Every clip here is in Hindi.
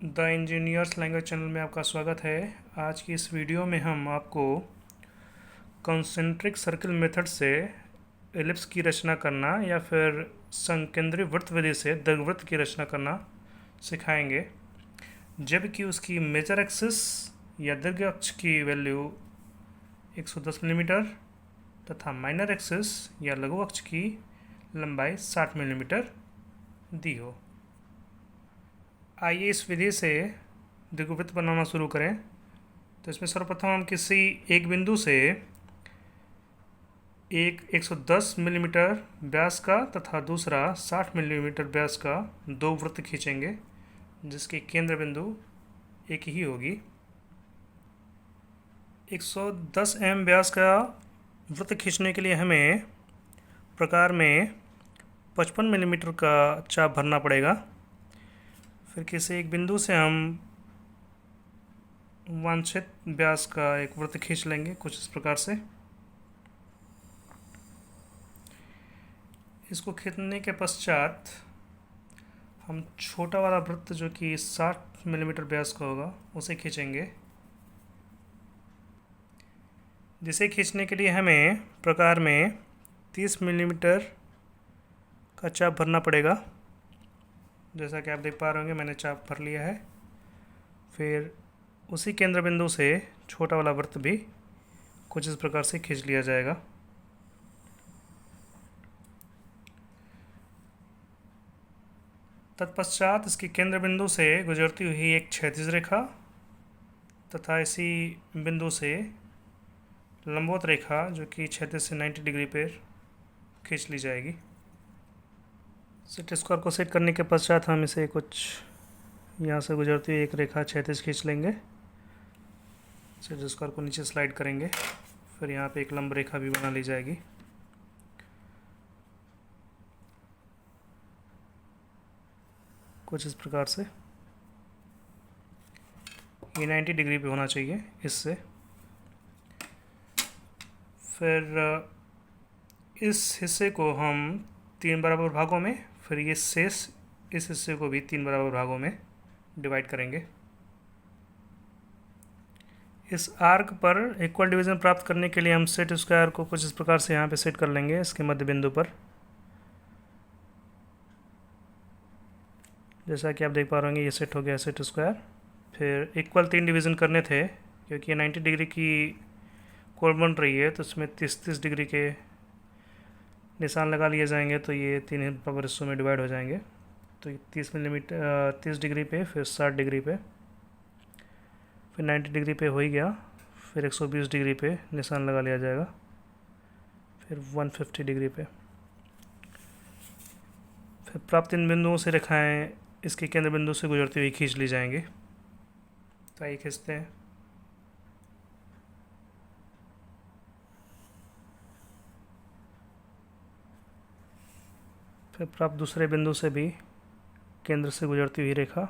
द इंजीनियर्स लैंग्वेज चैनल में आपका स्वागत है। आज की इस वीडियो में हम आपको कॉन्सेंट्रिक सर्कल मेथड से एलिप्स की रचना करना या फिर संकेंद्री वृत्त विधि से दीर्घवृत्त की रचना करना सिखाएंगे, जबकि उसकी मेजर एक्सिस या दीर्घ अक्ष की वैल्यू 110 मिलीमीटर तथा माइनर एक्सिस या लघु अक्ष की लंबाई 60 मिलीमीटर दी हो। आइए इस विधि से दीर्घवृत्त बनाना शुरू करें। तो इसमें सर्वप्रथम हम किसी एक बिंदु से एक 110 मिलीमीटर व्यास का तथा दूसरा 60 मिलीमीटर व्यास का दो वृत्त खींचेंगे, जिसकी केंद्र बिंदु एक ही होगी। 110 एम व्यास का वृत्त खींचने के लिए हमें प्रकार में 55 मिलीमीटर का चाप भरना पड़ेगा। फिर किसी एक बिंदु से हम वांछित व्यास का एक वृत्त खींच लेंगे कुछ इस प्रकार से। इसको खींचने के पश्चात हम छोटा वाला वृत्त जो कि 60 मिलीमीटर व्यास का होगा उसे खींचेंगे, जिसे खींचने के लिए हमें प्रकार में 30 मिलीमीटर का चाप भरना पड़ेगा। जैसा कि आप देख पा रहे होंगे, मैंने चाप भर लिया है। फिर उसी केंद्र बिंदु से छोटा वाला वृत्त भी कुछ इस प्रकार से खींच लिया जाएगा। तत्पश्चात इसकी केंद्र बिंदु से गुजरती हुई एक क्षैतिज रेखा तथा इसी बिंदु से लंबवत रेखा जो कि क्षैतिज से 90 डिग्री पर खींच ली जाएगी। सेट स्क्वायर को सेट करने के पश्चात हम इसे कुछ यहाँ से गुजरती हुई एक रेखा क्षैतिज खींच लेंगे। सेट स्क्वायर को नीचे स्लाइड करेंगे। फिर यहाँ पे एक लंब रेखा भी बना ली जाएगी। कुछ इस प्रकार से ये 90 डिग्री पे होना चाहिए इससे। फिर इस हिस्से को हम 3 बराबर भागों में, फिर ये शेष इस हिस्से को भी 3 बराबर भागों में डिवाइड करेंगे। इस आर्क पर इक्वल डिवीजन प्राप्त करने के लिए हम सेट स्क्वायर को कुछ इस प्रकार से यहाँ पे सेट कर लेंगे इसके मध्य बिंदु पर। जैसा कि आप देख पा रहे होंगे, ये सेट हो गया सेट स्क्वायर। फिर इक्वल 3 डिवीज़न करने थे, क्योंकि ये 90 डिग्री की कोण बन रही है तो इसमें 30-30 डिग्री के निशान लगा लिए जाएंगे, तो ये 3 बराबर हिस्सों में डिवाइड हो जाएंगे। तो 30 डिग्री पे, फिर 60 डिग्री पे, फिर 90 डिग्री पे हो ही गया। फिर 120 डिग्री पे निशान लगा लिया जाएगा। फिर 150 डिग्री पे। फिर प्राप्त इन बिंदुओं से रेखाएं इसके केंद्र बिंदु से गुजरती हुई खींच ली जाएंगी। तो आइए खींचते हैं। फिर प्राप्त दूसरे बिंदु से भी केंद्र से गुजरती हुई रेखा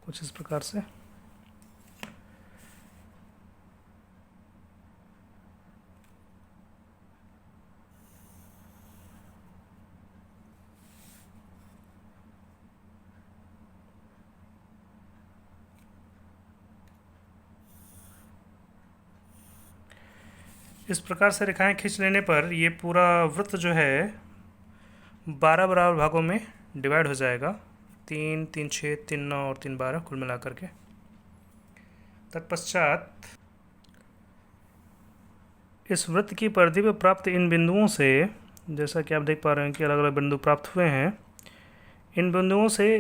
कुछ इस प्रकार से। इस प्रकार से रेखाएं खींच लेने पर ये पूरा वृत्त जो है 12 बराबर भागों में डिवाइड हो जाएगा। 3, 3, 6, 3, 9 और 3, 12 कुल मिलाकर के। तत्पश्चात इस वृत्त की परिधि पर प्राप्त इन बिंदुओं से, जैसा कि आप देख पा रहे हैं कि अलग अलग बिंदु प्राप्त हुए हैं, इन बिंदुओं से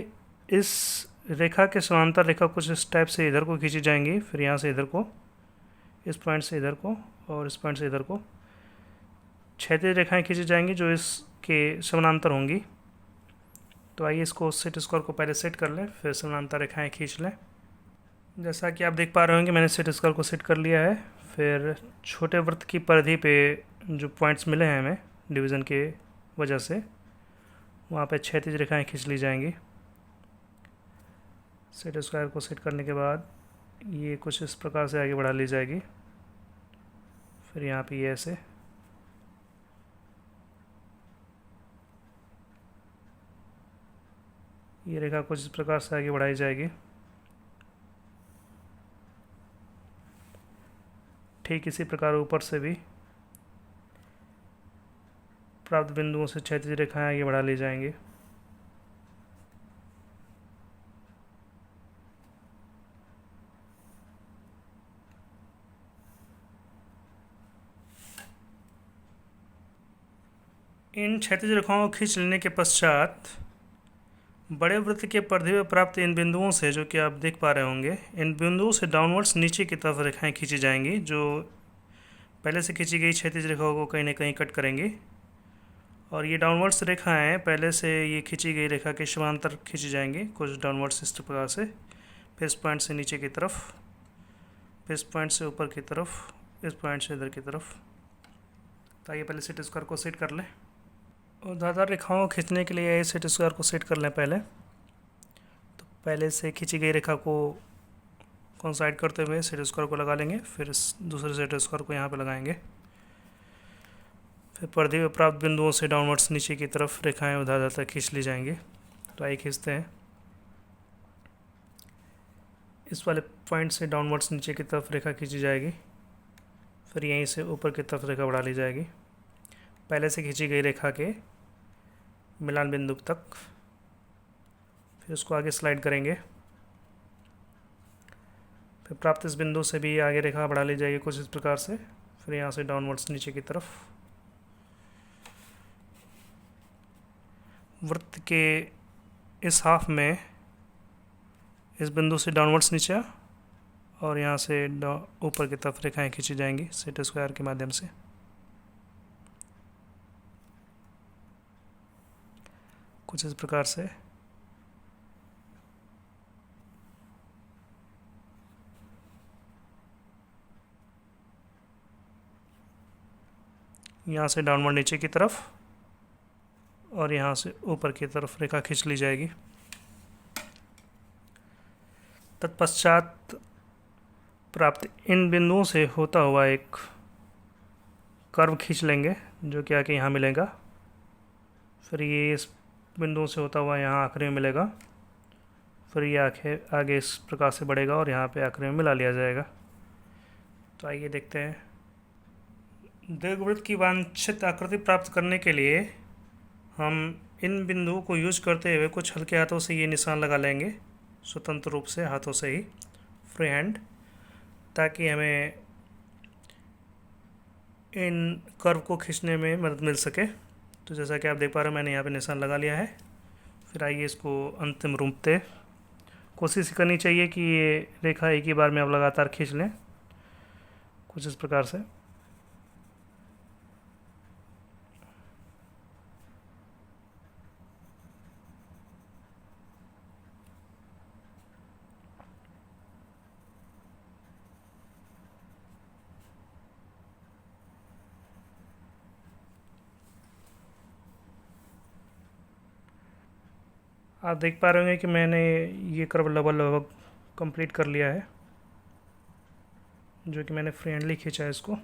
इस रेखा के समांतर रेखा कुछ इस टाइप से इधर को खींची जाएंगी। फिर यहाँ से इधर को, इस पॉइंट से इधर को और इस पॉइंट से इधर को क्षैतिज रेखाएं खींची जाएंगी जो इसके समानांतर होंगी। तो आइए इसको सेट स्क्वायर को पहले सेट कर लें, फिर समानांतर रेखाएं खींच लें। जैसा कि आप देख पा रहे होंगे, मैंने सेट स्क्वायर को सेट कर लिया है। फिर छोटे वृत्त की परिधि पे जो पॉइंट्स मिले हैं हमें डिवीज़न के वजह से, वहाँ पे क्षैतिज रेखाएं खींच ली जाएंगी। सेट स्क्वायर को सेट करने के बाद ये कुछ इस प्रकार से आगे बढ़ा ली जाएगी। फिर यहाँ पे ये ऐसे ये रेखा कुछ इस प्रकार से आगे बढ़ाई जाएगी। ठीक इसी प्रकार ऊपर से भी प्राप्त बिंदुओं से क्षैतिज रेखाएं आगे बढ़ा ली जाएंगी। इन क्षैतिज रेखाओं को खींच लेने के पश्चात बड़े वृत्त के परिधि में प्राप्त इन बिंदुओं से, जो कि आप देख पा रहे होंगे, इन बिंदुओं से डाउनवर्ड्स नीचे की तरफ रेखाएं खींची जाएंगी, जो पहले से खींची गई क्षैतिज रेखाओं को कहीं ना कहीं कट करेंगी। और ये डाउनवर्ड्स रेखाएं पहले से ये खींची गई रेखा के समांतर खींची जाएंगी, कुछ डाउनवर्ड्स इस प्रकार से, फिर इस पॉइंट से नीचे की तरफ, फिर इस पॉइंट से ऊपर की तरफ, इस पॉइंट से इधर की तरफ। तो आइए पहले सेट स्क्वायर को सेट कर लें। ऊर्ध्वाधर रेखाओं को खींचने के लिए सेट स्क्वायर को सेट कर लें पहले। तो पहले से खींची गई रेखा को कोइंसाइड करते हुए सेट स्क्वायर को लगा लेंगे, फिर इस दूसरे सेट स्क्वायर को यहाँ पे लगाएंगे। फिर परिधि में प्राप्त बिंदुओं से डाउनवर्ड्स नीचे की तरफ रेखाएं ऊर्ध्वाधर तक खींच ली जाएंगी। तो आइए खींचते हैं। इस वाले पॉइंट से डाउनवर्ड्स नीचे की तरफ रेखा खींची जाएगी, फिर यहीं से ऊपर की तरफ रेखा बढ़ा ली जाएगी पहले से खींची गई रेखा के मिलान बिंदु तक। फिर उसको आगे स्लाइड करेंगे, फिर प्राप्त इस बिंदु से भी आगे रेखा बढ़ा ली जाएगी कुछ इस प्रकार से, फिर यहाँ से डाउनवर्ड्स नीचे की तरफ। वृत्त के इस हाफ में इस बिंदु से डाउनवर्ड्स नीचे और यहाँ से ऊपर की तरफ रेखाएं खींची जाएंगी सेट स्क्वायर के माध्यम से। कुछ इस प्रकार से। यहाँ से डाउनवर्ड नीचे की तरफ और यहाँ से ऊपर की तरफ रेखा खींच ली जाएगी। तत्पश्चात प्राप्त इन बिंदुओं से होता हुआ एक कर्व खींच लेंगे, जो कि आके यहाँ मिलेगा। फिर ये इस बिंदुओं से होता हुआ यहाँ आखिरी में मिलेगा, फिर ये आगे इस प्रकार से बढ़ेगा और यहाँ पे आखिरी में मिला लिया जाएगा। तो आइए देखते हैं। दीर्घवृत्त की वांछित आकृति प्राप्त करने के लिए हम इन बिंदुओं को यूज करते हुए कुछ हल्के हाथों से ये निशान लगा लेंगे, स्वतंत्र रूप से हाथों से ही, फ्री हैंड, ताकि हमें इन कर्व को खींचने में मदद मिल सके। तो जैसा कि आप देख पा रहे हैं, मैंने यहाँ पे निशान लगा लिया है। फिर आइए इसको अंतिम रूप दे। कोशिश करनी चाहिए कि ये रेखा एक ही बार में आप लगातार खींच लें, कुछ इस प्रकार से। आप देख पा रहे होंगे कि मैंने ये कर्व लगभग कंप्लीट कर लिया है, जो कि मैंने फ्री हैंडली खींचा है इसको।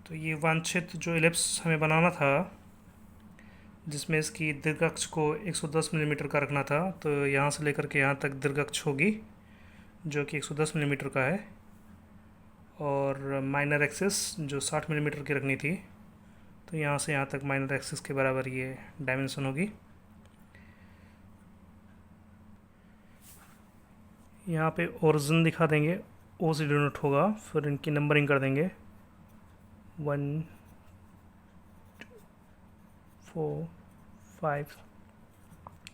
तो ये वांछित जो एलिप्स हमें बनाना था, जिसमें इसकी दीर्घाक्ष को 110 मिलीमीटर का रखना था, तो यहाँ से लेकर के यहाँ तक दीर्घाक्ष होगी, जो कि 110 मिलीमीटर का है, और माइनर एक्सिस जो 60 मिलीमीटर की रखनी थी, तो यहाँ से यहाँ तक माइनर एक्सिस के बराबर ये डायमेंशन होगी। यहाँ पे ओरिजिन दिखा देंगे, ओ से डिनोट होगा, फिर इनकी नंबरिंग कर देंगे 1 2 4 5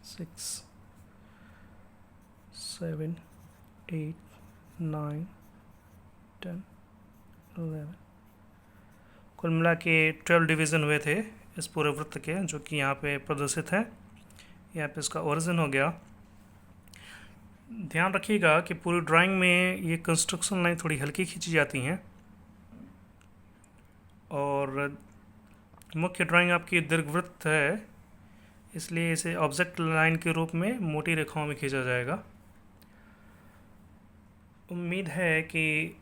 6 7 8 9 10 11। कुल मिला के 12 डिवीज़न हुए थे इस पूरे वृत्त के, जो कि यहाँ पे प्रदर्शित है। यहाँ पे इसका ओरिजिन हो गया। ध्यान रखिएगा कि पूरी ड्राइंग में ये कंस्ट्रक्शन लाइन थोड़ी हल्की खींची जाती हैं, और मुख्य ड्राइंग आपकी दीर्घवृत्त है, इसलिए इसे ऑब्जेक्ट लाइन के रूप में मोटी रेखाओं में खींचा जाएगा। उम्मीद है कि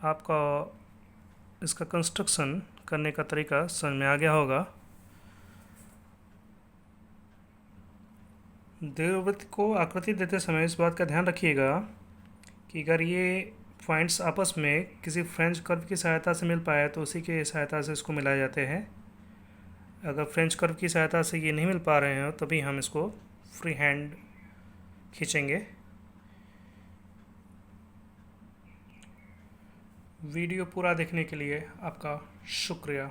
आपका इसका कंस्ट्रक्शन करने का तरीका समझ में आ गया होगा। दीर्घवृत्त को आकृति देते समय इस बात का ध्यान रखिएगा कि अगर ये पॉइंट्स आपस में किसी फ्रेंच कर्व की सहायता से मिल पाए तो उसी की सहायता से इसको मिलाए जाते हैं। अगर फ्रेंच कर्व की सहायता से ये नहीं मिल पा रहे हैं तभी हम इसको फ्री हैंड खींचेंगे। वीडियो पूरा देखने के लिए आपका शुक्रिया।